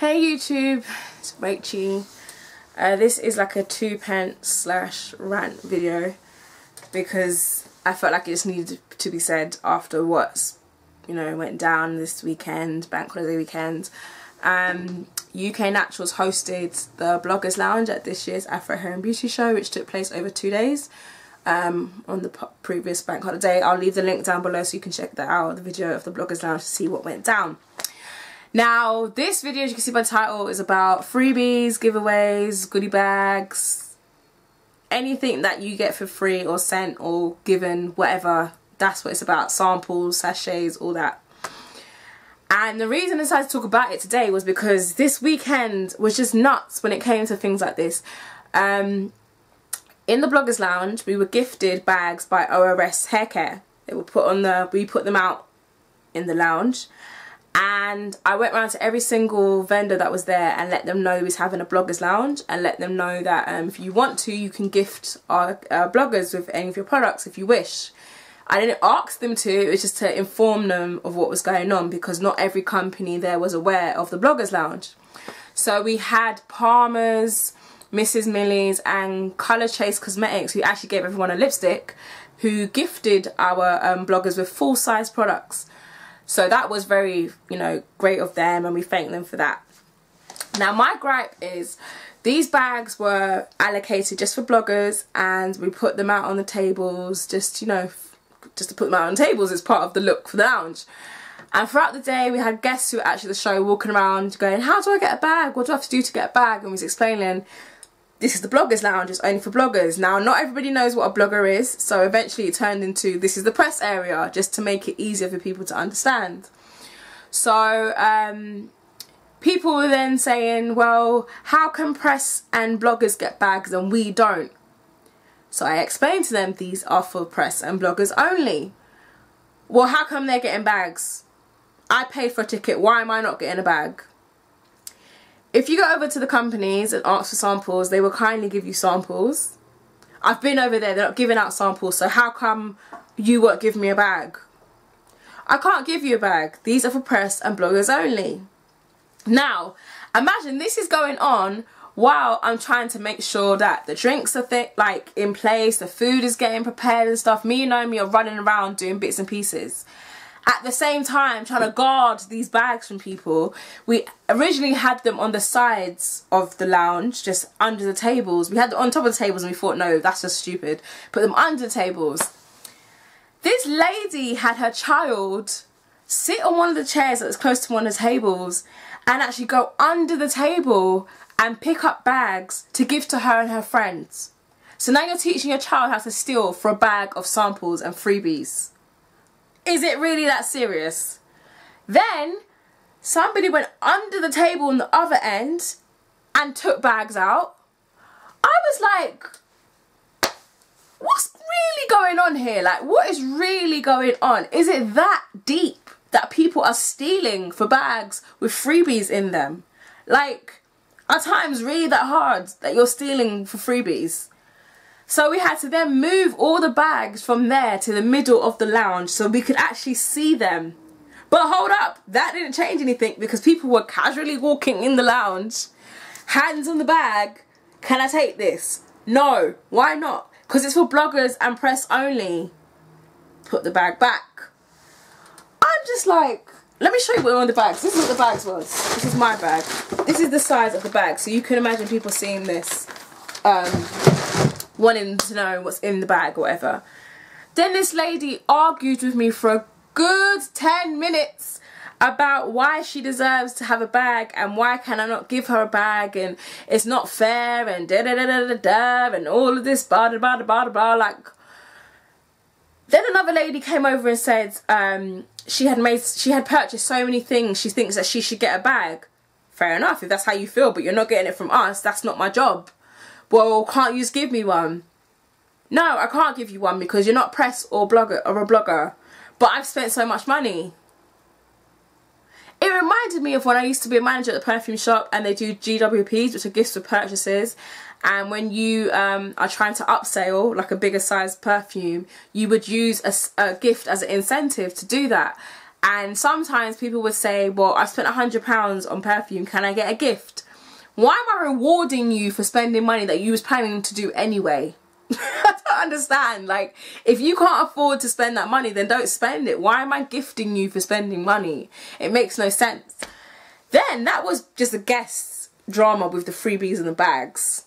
Hey YouTube, it's Rachie. This is like a 2 pence / rant video because I felt like it just needed to be said after what's, went down this weekend, bank holiday weekend. UKnaturals hosted the Bloggers Lounge at this year's Afro Hair and Beauty show, which took place over 2 days on the previous bank holiday. I'll leave the link down below so you can check that out, the video of the Bloggers Lounge, to see what went down. Now, this video, as you can see by the title, is about freebies, giveaways, goodie bags, anything that you get for free or sent or given, whatever. That's what it's about. Samples, sachets, all that. And the reason I decided to talk about it today was because this weekend was just nuts when it came to things like this. In the Bloggers Lounge, we were gifted bags by ORS Hair Care. They were put on we put them out in the lounge. And I went around to every single vendor that was there and let them know we was having a Bloggers Lounge, and let them know that if you want to, you can gift our bloggers with any of your products if you wish. I didn't ask them to, it was just to inform them of what was going on, because not every company there was aware of the Bloggers Lounge. So we had Palmer's, Mrs. Millie's and Colour Chase Cosmetics, who actually gave everyone a lipstick, who gifted our bloggers with full-size products. So that was very, great of them, and we thank them for that. Now, my gripe is these bags were allocated just for bloggers, and we put them out on the tables, just to put them out on tables as part of the look for the lounge. And throughout the day, we had guests who were actually at the show walking around going, how do I get a bag? What do I have to do to get a bag? And we was explaining, this is the Bloggers Lounge, it's only for bloggers. Now, not everybody knows what a blogger is, so eventually it turned into, this is the press area, just to make it easier for people to understand. So, people were then saying, well, how can press and bloggers get bags and we don't? So I explained to them, these are for press and bloggers only. Well, how come they're getting bags? I paid for a ticket, why am I not getting a bag? If you go over to the companies and ask for samples, they will kindly give you samples. I've been over there, they're not giving out samples, so how come you won't give me a bag? I can't give you a bag. These are for press and bloggers only. Now, imagine this is going on while I'm trying to make sure that the drinks are in place, the food is getting prepared and stuff. Me and Naomi are running around doing bits and pieces. At the same time, trying to guard these bags from people. We originally had them on the sides of the lounge, just under the tables. We had them on top of the tables and we thought, no, that's just stupid. Put them under the tables. This lady had her child sit on one of the chairs that was close to one of the tables and actually go under the table and pick up bags to give to her and her friends. So now you're teaching your child how to steal for a bag of samples and freebies. Is it really that serious? Then somebody went under the table on the other end and took bags out. I was like, what's really going on here? Like, what is really going on? Is it that deep that people are stealing for bags with freebies in them? Like, are times really that hard that you're stealing for freebies? So we had to then move all the bags from there to the middle of the lounge so we could actually see them. But hold up, that didn't change anything because people were casually walking in the lounge, hands on the bag. Can I take this? No. Why not? Because it's for bloggers and press only. Put the bag back. I'm just like, let me show you what one of the bags. This is what the bags was. This is my bag. This is the size of the bag, so you can imagine people seeing this. Wanting to know what's in the bag or whatever. Then this lady argued with me for a good 10 minutes about why she deserves to have a bag and why can I not give her a bag and it's not fair and da da da da da da and all of this blah blah blah blah blah. Like, then another lady came over and said she had purchased so many things, she thinks that she should get a bag. Fair enough, if that's how you feel, but you're not getting it from us, that's not my job. Well, can't you just give me one? No, I can't give you one because you're not press or a blogger. But I've spent so much money. It reminded me of when I used to be a manager at the perfume shop and they do GWPs, which are gifts for purchases. And when you are trying to upsell, like a bigger size perfume, you would use a gift as an incentive to do that. And sometimes people would say, well, I spent £100 on perfume, can I get a gift? Why am I rewarding you for spending money that you was planning to do anyway? I don't understand. Like, if you can't afford to spend that money, then don't spend it. Why am I gifting you for spending money? It makes no sense. Then that was just a guest drama with the freebies and the bags.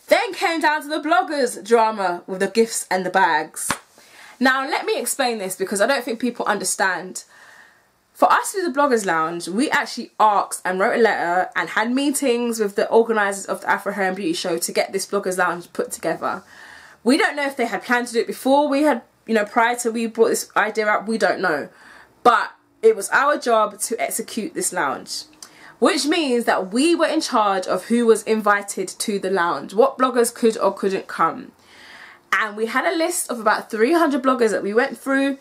Then came down to the bloggers drama with the gifts and the bags. Now let me explain this, because I don't think people understand. For us to the Bloggers Lounge, we actually asked and wrote a letter and had meetings with the organisers of the Afro Hair and Beauty Show to get this Bloggers Lounge put together. We don't know if they had planned to do it before we had, you know, prior to we brought this idea up, we don't know. But it was our job to execute this lounge, which means that we were in charge of who was invited to the lounge, what bloggers could or couldn't come. And we had a list of about 300 bloggers that we went through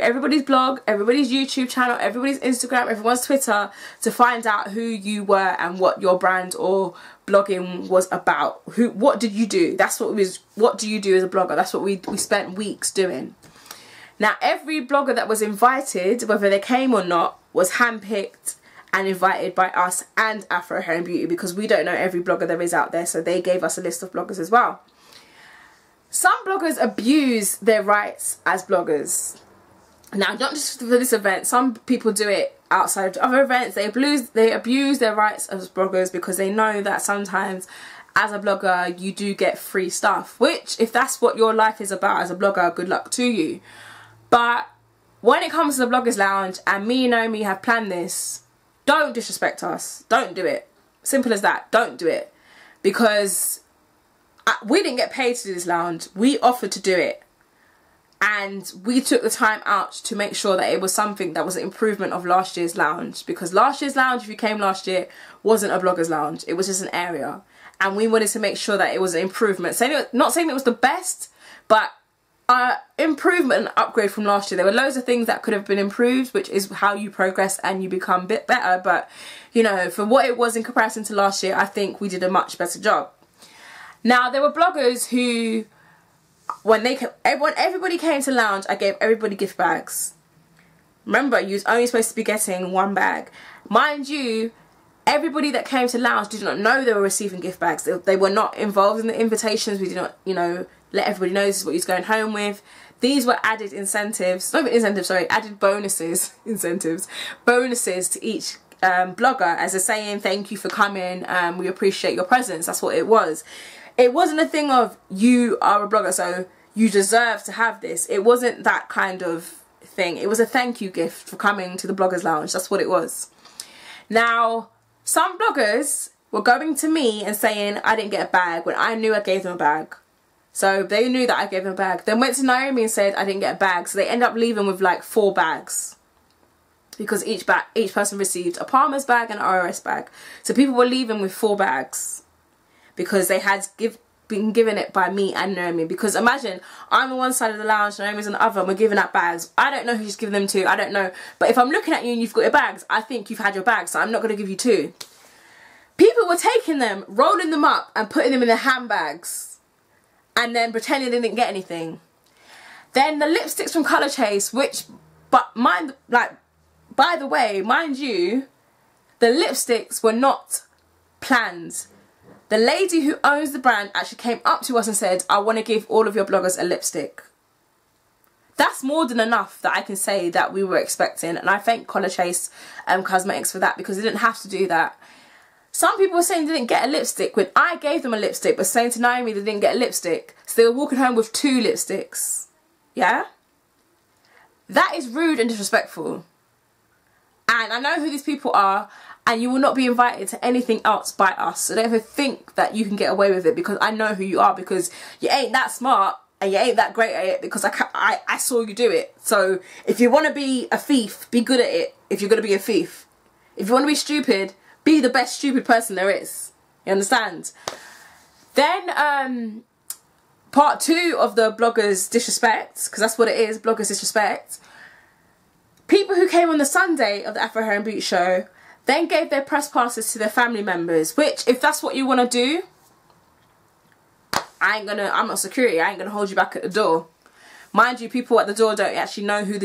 everybody's blog, everybody's YouTube channel, everybody's Instagram, everyone's Twitter, to find out who you were and what your brand or blogging was about. What did you do? That's what what do you do as a blogger? That's what we spent weeks doing. Now, every blogger that was invited, whether they came or not, was handpicked and invited by us and Afro Hair and Beauty, because we don't know every blogger there is out there, so they gave us a list of bloggers as well. Some bloggers abuse their rights as bloggers. Now, not just for this event, some people do it outside of other events. They abuse their rights as bloggers because they know that sometimes as a blogger you do get free stuff, which, if that's what your life is about as a blogger, good luck to you. But when it comes to the Bloggers Lounge, and me and Naomi have planned this, don't disrespect us. Don't do it. Simple as that. Don't do it. Because we didn't get paid to do this lounge. We offered to do it. And we took the time out to make sure that it was something that was an improvement of last year's lounge. Because last year's lounge, if you came last year, wasn't a Bloggers Lounge. It was just an area. And we wanted to make sure that it was an improvement. Not saying it was the best, but improvement and upgrade from last year. There were loads of things that could have been improved, which is how you progress and you become a bit better. But, you know, for what it was in comparison to last year, I think we did a much better job. Now, there were bloggers who, when everybody came to lounge, I gave everybody gift bags. Remember, you was only supposed to be getting one bag. Mind you, everybody that came to lounge did not know they were receiving gift bags. They were not involved in the invitations. We did not, you know, let everybody know this is what he's going home with. These were added incentives, not even incentives, sorry, added bonuses, bonuses to each blogger as a saying, thank you for coming, we appreciate your presence. That's what it was. It wasn't a thing of, you are a blogger, so you deserve to have this. It wasn't that kind of thing. It was a thank you gift for coming to the Bloggers Lounge. That's what it was. Now, some bloggers were going to me and saying I didn't get a bag when I knew I gave them a bag. So they knew that I gave them a bag. Then went to Naomi and said I didn't get a bag. So they end up leaving with like 4 bags. Because each person received a Palmer's bag and an ROS bag. So people were leaving with 4 bags. Because they had been given it by me and Naomi. Because imagine, I'm on one side of the lounge, Naomi's on the other, and we're giving out bags. I don't know who she's giving them to, I don't know. But if I'm looking at you and you've got your bags, I think you've had your bags, so I'm not going to give you 2. People were taking them, rolling them up, and putting them in their handbags. And then pretending they didn't get anything. Then the lipsticks from Colour Chase, by the way, mind you, the lipsticks were not planned. The lady who owns the brand actually came up to us and said, I want to give all of your bloggers a lipstick. That's more than enough that I can say that we were expecting. And I thank Colour Chase Cosmetics for that, because they didn't have to do that. Some people were saying they didn't get a lipstick when I gave them a lipstick, but saying to Naomi they didn't get a lipstick. So they were walking home with 2 lipsticks. Yeah? That is rude and disrespectful. And I know who these people are, and you will not be invited to anything else by us. So don't ever think that you can get away with it, because I know who you are, because you ain't that smart and you ain't that great at it, because I saw you do it. So if you want to be a thief, be good at it if you're going to be a thief. If you want to be stupid, be the best stupid person there is. You understand? Then part 2 of the bloggers disrespect, because that's what it is, bloggers disrespect. People who came on the Sunday of the Afro Hair and Beauty Show then gave their press passes to their family members, which, if that's what you want to do, I'm not security, I ain't gonna hold you back at the door. Mind you, people at the door don't actually know who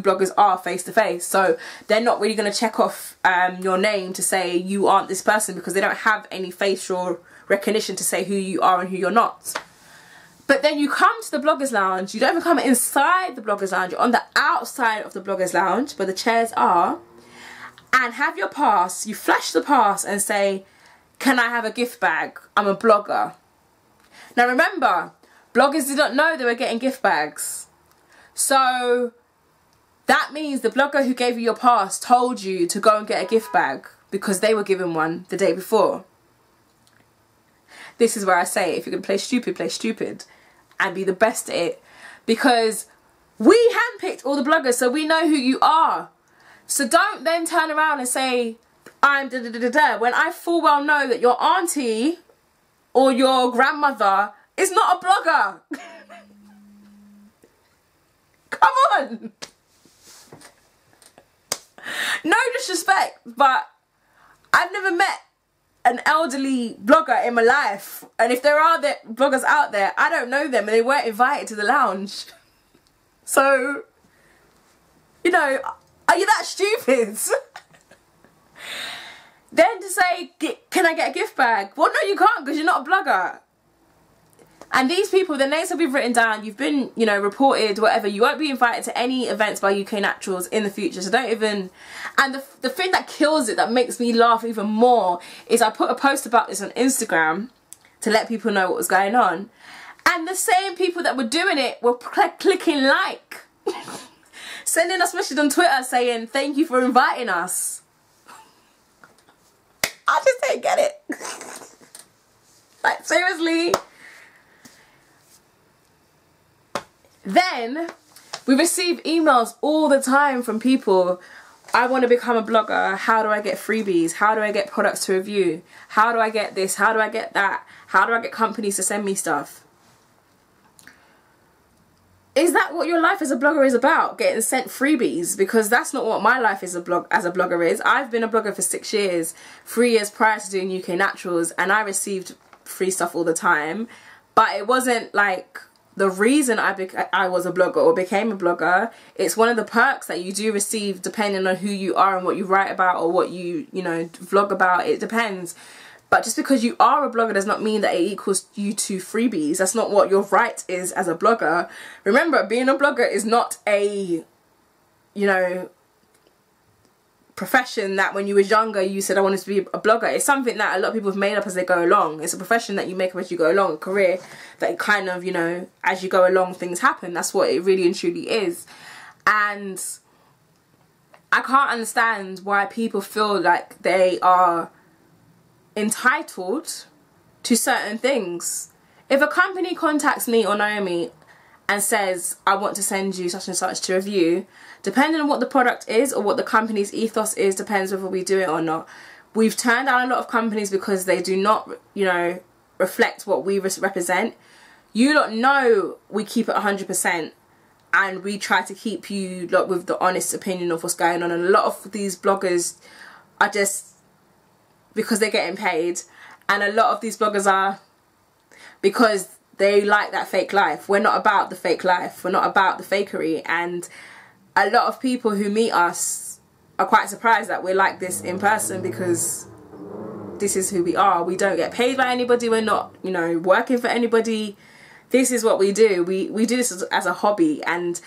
bloggers are face to face, so they're not really going to check off your name to say you aren't this person, because they don't have any facial recognition to say who you are and who you're not. But then you come to the bloggers lounge, you don't even come inside the bloggers lounge, you're on the outside of the bloggers lounge where the chairs are, and have your pass, you flash the pass and say, can I have a gift bag? I'm a blogger. Now remember, bloggers didn't know they were getting gift bags. So that means the blogger who gave you your pass told you to go and get a gift bag because they were given one the day before. This is where I say, if you're going to play stupid and be the best at it. Because we handpicked all the bloggers, so we know who you are. So don't then turn around and say, I'm da da da da da, when I full well know that your auntie or your grandmother is not a blogger. Come on. No disrespect, but I've never met an elderly blogger in my life, and if there are bloggers out there, I don't know them and they weren't invited to the lounge. So, you know, are you that stupid? Then to say, can I get a gift bag? Well, no, you can't, because you're not a blogger. And these people, their names have been written down, you've been, you know, reported, whatever. You won't be invited to any events by UKnaturals in the future, so don't even... And the thing that kills it, that makes me laugh even more, is I put a post about this on Instagram to let people know what was going on. And the same people that were doing it were clicking like. Sending us messages on Twitter saying, thank you for inviting us. I just don't get it. Like, seriously? Then we receive emails all the time from people, I want to become a blogger, how do I get freebies, how do I get products to review, how do I get this, how do I get that, how do I get companies to send me stuff. Is that what your life as a blogger is about? Getting sent freebies? Because that's not what my life as a blogger is. I've been a blogger for 6 years, 3 years prior to doing UKnaturals, and I received free stuff all the time. But it wasn't like the reason I was a blogger or became a blogger. It's one of the perks that you do receive depending on who you are and what you write about or what you know, vlog about. It depends. But just because you are a blogger does not mean that it equals you to freebies. That's not what your right is as a blogger. Remember, being a blogger is not a, you know, profession that when you was younger you said I wanted to be a blogger. It's something that a lot of people have made up as they go along. It's a profession that you make up as you go along, a career that kind of, you know, as you go along things happen. That's what it really and truly is. And I can't understand why people feel like they are entitled to certain things. If a company contacts me or Naomi and says, I want to send you such and such to review, depending on what the product is or what the company's ethos is, depends whether we do it or not. We've turned down a lot of companies because they do not, you know, reflect what we represent. You don't know we keep it 100%, and we try to keep you lot with the honest opinion of what's going on. And a lot of these bloggers are just because they're getting paid, and a lot of these bloggers are because they like that fake life. We're not about the fake life. We're not about the fakery. And a lot of people who meet us are quite surprised that we're like this in person, because this is who we are. We don't get paid by anybody. We're not, you know, working for anybody. This is what we do. We do this as a hobby, and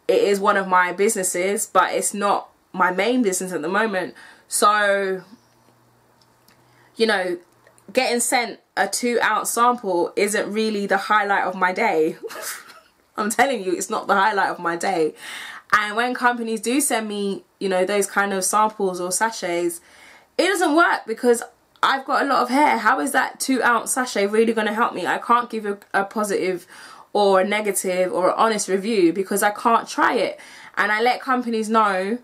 it is one of my businesses, but it's not my main business at the moment. So, you know, getting sent a 2-ounce sample isn't really the highlight of my day. I'm telling you, it's not the highlight of my day. And when companies do send me, you know, those kind of samples or sachets, it doesn't work because I've got a lot of hair. How is that 2-ounce sachet really going to help me? I can't give a positive or a negative or an honest review because I can't try it. And I let companies know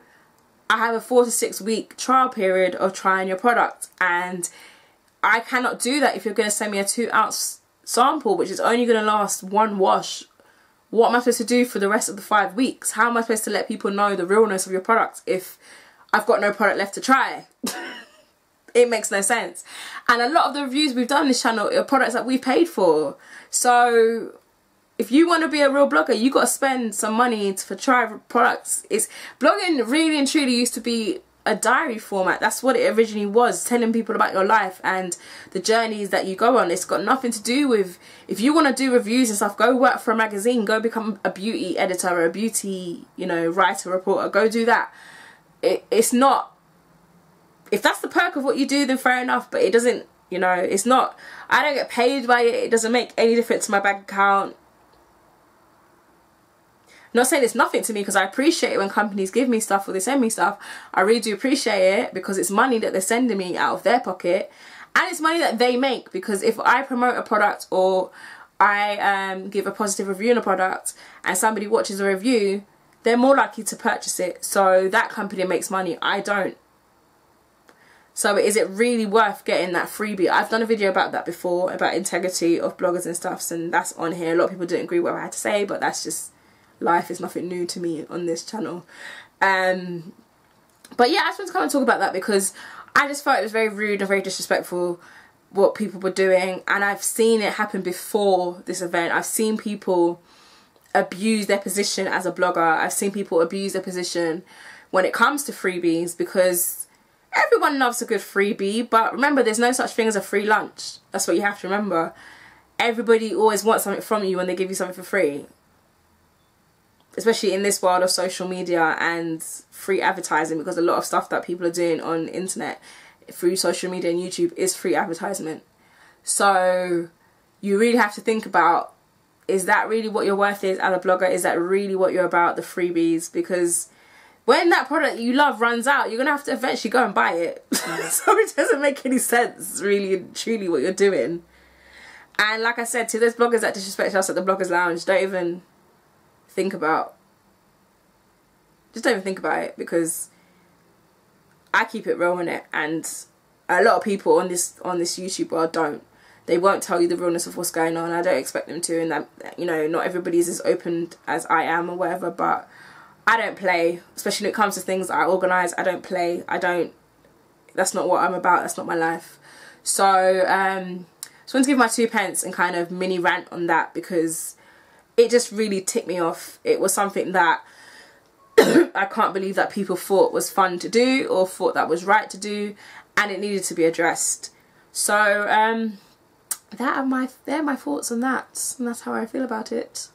I have a 4 to 6 week trial period of trying your product, and I cannot do that if you're going to send me a 2-ounce sample which is only going to last 1 wash. What am I supposed to do for the rest of the 5 weeks? How am I supposed to let people know the realness of your product if I've got no product left to try? It makes no sense. And a lot of the reviews we've done on this channel are products that we've paid for. So if you want to be a real blogger, you got to spend some money for try products. It's blogging really and truly used to be a diary format. That's what it originally was, telling people about your life and the journeys that you go on. It's got nothing to do with, if you want to do reviews and stuff, go work for a magazine, go become a beauty editor or a beauty, you know, writer, reporter, go do that. It's not, if that's the perk of what you do, then fair enough, but it doesn't, you know, it's not, I don't get paid by it. It doesn't make any difference to my bank account. I'm not saying it's nothing to me, because I appreciate it when companies give me stuff or they send me stuff. I really do appreciate it, because it's money that they're sending me out of their pocket, and it's money that they make, because if I promote a product or I give a positive review on a product and somebody watches a review, they're more likely to purchase it. So that company makes money, I don't. So is it really worth getting that freebie? I've done a video about that before, about integrity of bloggers and stuff, and that's on here. A lot of people didn't agree with what I had to say, but that's just life. Is nothing new to me on this channel. But yeah, I just want to come and talk about that, because I just felt it was very rude and very disrespectful what people were doing, and I've seen it happen before this event. I've seen people abuse their position as a blogger. I've seen people abuse their position when it comes to freebies, because everyone loves a good freebie, but remember, there's no such thing as a free lunch. That's what you have to remember. Everybody always wants something from you when they give you something for free, especially in this world of social media and free advertising, because a lot of stuff that people are doing on internet through social media and YouTube is free advertisement. So you really have to think about, is that really what your worth is as a blogger? Is that really what you're about, the freebies? Because when that product you love runs out, you're going to have to eventually go and buy it. So it doesn't make any sense, really and truly, what you're doing. And like I said, to those bloggers that disrespect us at the Bloggers Lounge, don't even think about, just don't even think about it, because I keep it real in it, and a lot of people on this YouTube world don't. They won't tell you the realness of what's going on. I don't expect them to, and that, you know, not everybody's as open as I am or whatever, but I don't play, especially when it comes to things that I organise. I don't play. That's not what I'm about. That's not my life. So just want to give my 2 pence and kind of mini rant on that, because it just really ticked me off. It was something that I can't believe that people thought was fun to do or thought that was right to do, and it needed to be addressed. So they're my thoughts on that, and that's how I feel about it.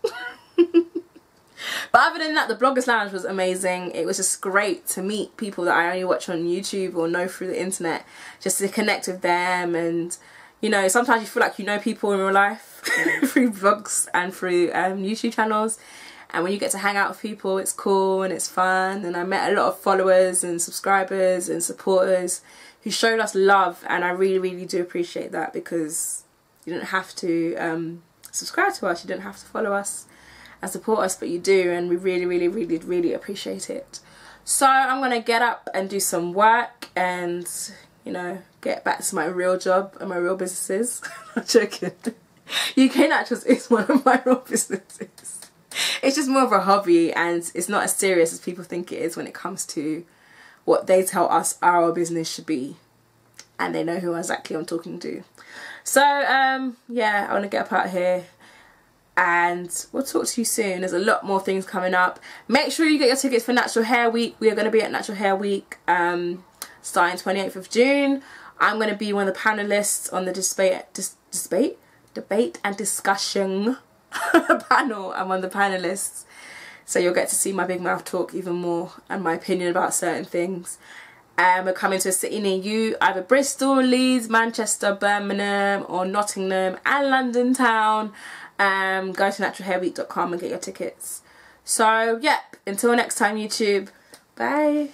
But other than that, the Bloggers Lounge was amazing. It was just great to meet people that I only watch on YouTube or know through the internet, just to connect with them. And you know, sometimes you feel like you know people in real life through vlogs and through YouTube channels, and when you get to hang out with people, it's cool and it's fun. And I met a lot of followers and subscribers and supporters who showed us love, and I really, really do appreciate that, because you don't have to subscribe to us, you don't have to follow us and support us, but you do, and we really, really, really, really appreciate it. So I'm going to get up and do some work and, you know, get back to my real job and my real businesses. I'm joking. UKnaturals is one of my real businesses. It's just more of a hobby, and it's not as serious as people think it is when it comes to what they tell us our business should be, and they know who exactly I'm talking to. So yeah, I want to get up out of here, and we'll talk to you soon. There's a lot more things coming up. Make sure you get your tickets for Natural Hair Week. We are going to be at Natural Hair Week starting 28th of June. I'm going to be one of the panelists on the debate and discussion panel. I'm one of the panelists, so you'll get to see my big mouth talk even more and my opinion about certain things. We're coming to a city near you, either Bristol, Leeds, Manchester, Birmingham or Nottingham and London town. Go to naturalhairweek.com and get your tickets. So yep, until next time YouTube, bye.